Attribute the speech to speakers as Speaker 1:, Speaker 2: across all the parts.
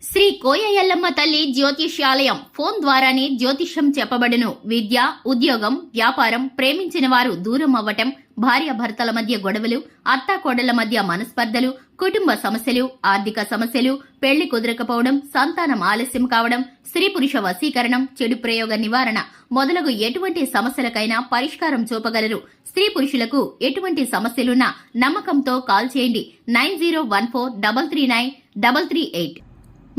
Speaker 1: శ్రీ కోయ ఎల్లమ్మ తల్లి జ్యోతిష్యాలయం ఫోన్ ద్వారానే జ్యోతిష్యం చెప్పబడును. విద్య, ఉద్యోగం, వ్యాపారం, ప్రేమించిన వారు దూరం అవ్వటం, భార్యాభర్తల మధ్య గొడవలు, అత్తాకోడళ్ల మధ్య మనస్పర్ధలు, కుటుంబ సమస్యలు, ఆర్థిక సమస్యలు, పెళ్లి కుదరకపోవడం, సంతానం ఆలస్యం కావడం, స్త్రీ పురుష వశీకరణం, చెడు ప్రయోగ నివారణ మొదలగు ఎటువంటి సమస్యలకైనా పరిష్కారం చూపగలరు. స్త్రీ పురుషులకు ఎటువంటి సమస్యలున్నా నమ్మకంతో కాల్ చేయండి. 9014339338.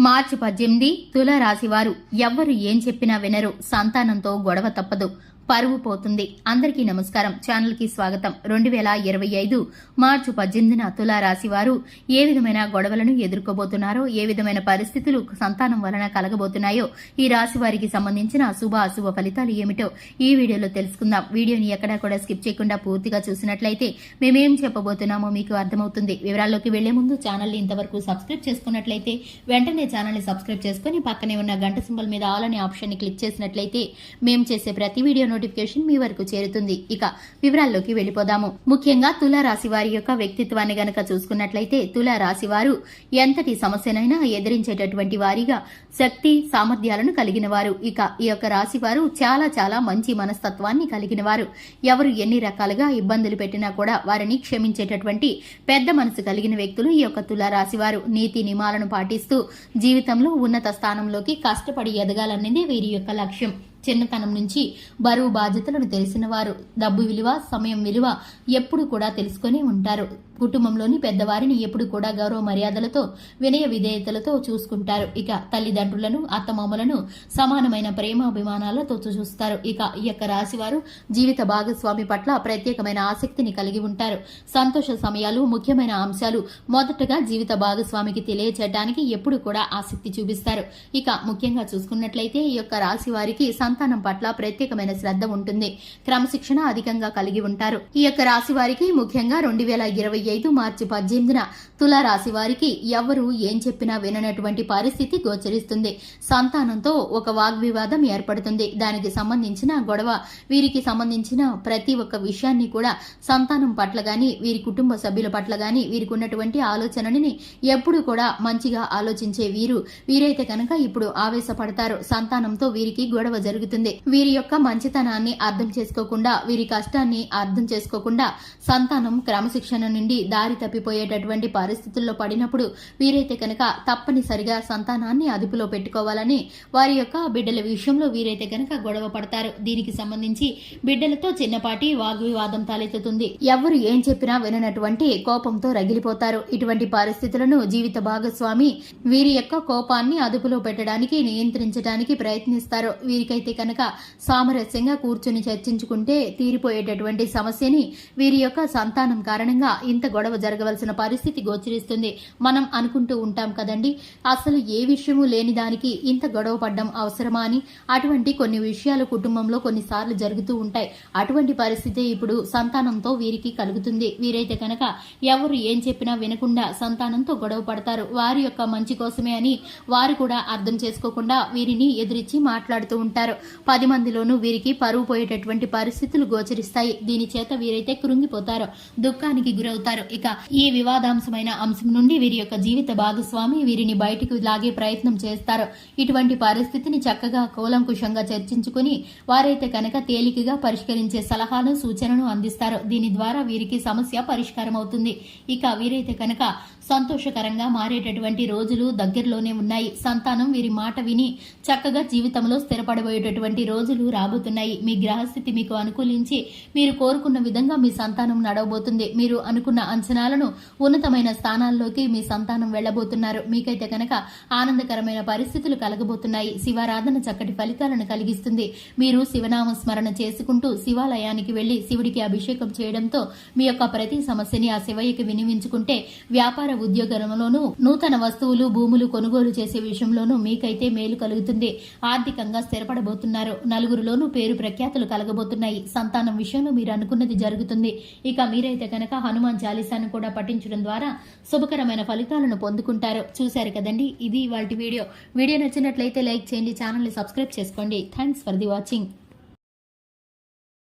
Speaker 1: మార్చి 18 తులారాశివారు ఎవ్వరు ఏం చెప్పినా వినరు. సంతానంతో గొడవ తప్పదు, పరువు పోతుంది. అందరికీ నమస్కారం, ఛానల్ కి స్వాగతం. 2025 మార్చి 18న తులారాశి వారు ఏ విధమైన గొడవలను ఎదుర్కోబోతున్నారో, ఏ విధమైన పరిస్థితులు సంతానం వలన కలగబోతున్నాయో, ఈ రాశి వారికి సంబంధించిన శుభ అశుభ ఫలితాలు ఏమిటో ఈ వీడియోలో తెలుసుకుందాం. వీడియోని ఎక్కడా కూడా స్కిప్ చేయకుండా పూర్తిగా చూసినట్లయితే మేమేం చెప్పబోతున్నామో మీకు అర్థమవుతుంది. వివరాల్లోకి వెళ్లే ముందు ఛానల్ ని ఇంతవరకు సబ్స్క్రైబ్ చేసుకున్నట్లయితే వెంటనే ఛానల్ ని సబ్స్క్రైబ్ చేసుకుని పక్కనే ఉన్న గంట సింబల్ మీద ఆల్ అనే ఆప్షన్ ని క్లిక్ చేసినట్లయితే మేము చేసే ప్రతి వీడియో నోటిఫికేషన్ మీ వరకు చేరుతుంది. ఇక వివరాల్లోకి వెళ్లిపోదాము. ముఖ్యంగా తులారాశి వారి యొక్క వ్యక్తిత్వాన్ని గనక చూసుకున్నట్లయితే తులారాశి వారు ఎంతటి సమస్యనైనా ఎదిరించేటటువంటి వారిగా శక్తి సామర్థ్యాలను కలిగిన వారు. ఇక ఈ యొక్క రాశి వారు చాలా చాలా మంచి మనస్తత్వాన్ని కలిగిన వారు. ఎవరు ఎన్ని రకాలుగా ఇబ్బందులు పెట్టినా కూడా వారిని క్షమించేటటువంటి పెద్ద మనసు కలిగిన వ్యక్తులు ఈ యొక్క తులారాశి వారు. నీతి నియమాలను పాటిస్తూ జీవితంలో ఉన్నత స్థానంలోకి కష్టపడి ఎదగాలనేది వీరి యొక్క లక్ష్యం. చిన్నతనం నుంచి బరువు బాధ్యతలను తెలిసిన వారు. డబ్బు విలువ, సమయం విలువ ఎప్పుడు కూడా తెలుసుకుని ఉంటారు. కుటుంబంలోని పెద్దవారిని ఎప్పుడు కూడా గౌరవ మర్యాదలతో, వినయ విధేయతలతో చూసుకుంటారు. ఇక తల్లిదండ్రులను, అత్తమామలను సమానమైన ప్రేమాభిమానాలతో చూస్తారు. ఇక ఈ యొక్క రాశి వారు జీవిత భాగస్వామి పట్ల ప్రత్యేకమైన ఆసక్తిని కలిగి ఉంటారు. సంతోష సమయాలు, ముఖ్యమైన అంశాలు మొదటగా జీవిత భాగస్వామికి తెలియచేయడానికి ఎప్పుడు కూడా ఆసక్తి చూపిస్తారు. ఇక ముఖ్యంగా చూసుకున్నట్లయితే ఈ యొక్క రాశి వారికి సంతానం పట్ల ప్రత్యేకమైన శ్రద్ధ ఉంటుంది. క్రమశిక్షణ అధికంగా కలిగి ఉంటారు. ఈ యొక్క రాశి వారికి ముఖ్యంగా 2025 మార్చి 18న తులారాశి వారికి ఎవరు ఏం చెప్పినా విననటువంటి పరిస్థితి గోచరిస్తుంది. సంతానంతో ఒక వాగ్వివాదం ఏర్పడుతుంది. దానికి సంబంధించిన గొడవ, వీరికి సంబంధించిన ప్రతి ఒక్క విషయాన్ని కూడా సంతానం పట్ల గాని, వీరి కుటుంబ సభ్యుల పట్ల గాని వీరికి ఉన్నటువంటి ఆలోచనని ఎప్పుడు కూడా మంచిగా ఆలోచించే వీరైతే కనుక ఇప్పుడు ఆవేశపడతారు. సంతానంతో వీరికి గొడవ జరుగుతుంది. వీరి యొక్క మంచితనాన్ని అర్థం చేసుకోకుండా, వీరి కష్టాన్ని అర్థం చేసుకోకుండా సంతానం క్రమశిక్షణ నుండి దారి తప్పిపోయేటటువంటి పరిస్థితుల్లో పడినప్పుడు వీరైతే కనుక తప్పనిసరిగా సంతానాన్ని అదుపులో పెట్టుకోవాలని వారి యొక్క బిడ్డల విషయంలో వీరైతే కనుక గొడవ పడతారు. దీనికి సంబంధించి బిడ్డలతో చిన్నపాటి వాగ్వివాదం తలెత్తుతుంది. ఎవరు ఏం చెప్పినా విననటువంటి కోపంతో రగిలిపోతారు. ఇటువంటి పరిస్థితులను జీవిత భాగస్వామి వీరి యొక్క కోపాన్ని అదుపులో పెట్టడానికి, నియంత్రించడానికి ప్రయత్నిస్తారు. వీరికైతే కనుక సామరస్యంగా కూర్చుని చర్చించుకుంటే తీరిపోయేటటువంటి సమస్యని వీరి యొక్క సంతానం కారణంగా ఇంత గొడవ జరగవలసిన పరిస్థితి గోచరిస్తుంది. మనం అనుకుంటూ ఉంటాం కదండి, అసలు ఏ విషయము లేని దానికి ఇంత గొడవ పడ్డం అవసరమా అని. అటువంటి కొన్ని విషయాలు కుటుంబంలో కొన్నిసార్లు జరుగుతూ ఉంటాయి. అటువంటి పరిస్థితి ఇప్పుడు సంతానంతో వీరికి కలుగుతుంది. వీరైతే కనుక ఎవరు ఏం చెప్పినా వినకుండా సంతానంతో గొడవ పడతారు. వారి యొక్క మంచి కోసమే అని వారు కూడా అర్థం చేసుకోకుండా వీరిని ఎదిరించి మాట్లాడుతూ ఉంటారు. 10 మందిలోనూ వీరికి పరువు పోయేటటువంటి పరిస్థితులు గోచరిస్తాయి. దీని చేత వీరైతే కృంగిపోతారు, దుఃఖానికి గురవుతారు. ఇక ఈ వివాదాంశమైన అంశం నుండి వీరి యొక్క జీవిత భాగస్వామి వీరిని బయటకు లాగే ప్రయత్నం చేస్తారు. ఇటువంటి పరిస్థితిని చక్కగా కూలంకుషంగా చర్చించుకుని వారైతే కనుక తేలికగా పరిష్కరించే సలహాలు, సూచనలు అందిస్తారు. దీని ద్వారా వీరికి సమస్య పరిష్కారం అవుతుంది. ఇక వీరైతే కనుక సంతోషకరంగా మారేటటువంటి రోజులు దగ్గరలోనే ఉన్నాయి. సంతానం వీరి మాట విని చక్కగా జీవితంలో స్థిరపడబోయేటటువంటి రోజులు రాబోతున్నాయి. మీ గ్రహస్థితి మీకు అనుకూలించి మీరు కోరుకున్న విధంగా మీ సంతానం నడవబోతుంది. మీరు అనుకున్న అంచనాలను ఉన్నతమైన స్థానాల్లోకి మీ సంతానం వెళ్లబోతున్నారు. మీకైతే కనుక ఆనందకరమైన పరిస్థితులు కలగబోతున్నాయి. శివారాధన చక్కటి ఫలితాలను కలిగిస్తుంది. మీరు శివనామ స్మరణ చేసుకుంటూ శివాలయానికి వెళ్లి శివుడికి అభిషేకం చేయడంతో మీ యొక్క ప్రతి సమస్యని ఆ శివయ్యకి వినియోగించుకుంటే వ్యాపార ఉద్యోగంలోనూ, నూతన వస్తువులు, భూములు కొనుగోలు చేసే విషయంలోనూ మీకైతే మేలు కలుగుతుంది. ఆర్థికంగా స్థిరపడబోతున్నారు. నలుగురిలోనూ పేరు ప్రఖ్యాతులు కలగబోతున్నాయి. సంతానం విషయంలో మీరు అనుకున్నది జరుగుతుంది. ఇక మీరైతే కనుక హనుమాన్ చాలీసాను కూడా పఠించడం ద్వారా శుభకరమైన ఫలితాలను పొందుకుంటారు. చూశారు కదండి, ఇది ఇవాల్టి వీడియో. వీడియో నచ్చినట్లయితే లైక్ చేయండి, ఛానల్ ని సబ్స్క్రైబ్ చేసుకోండి. Thanks for the watching.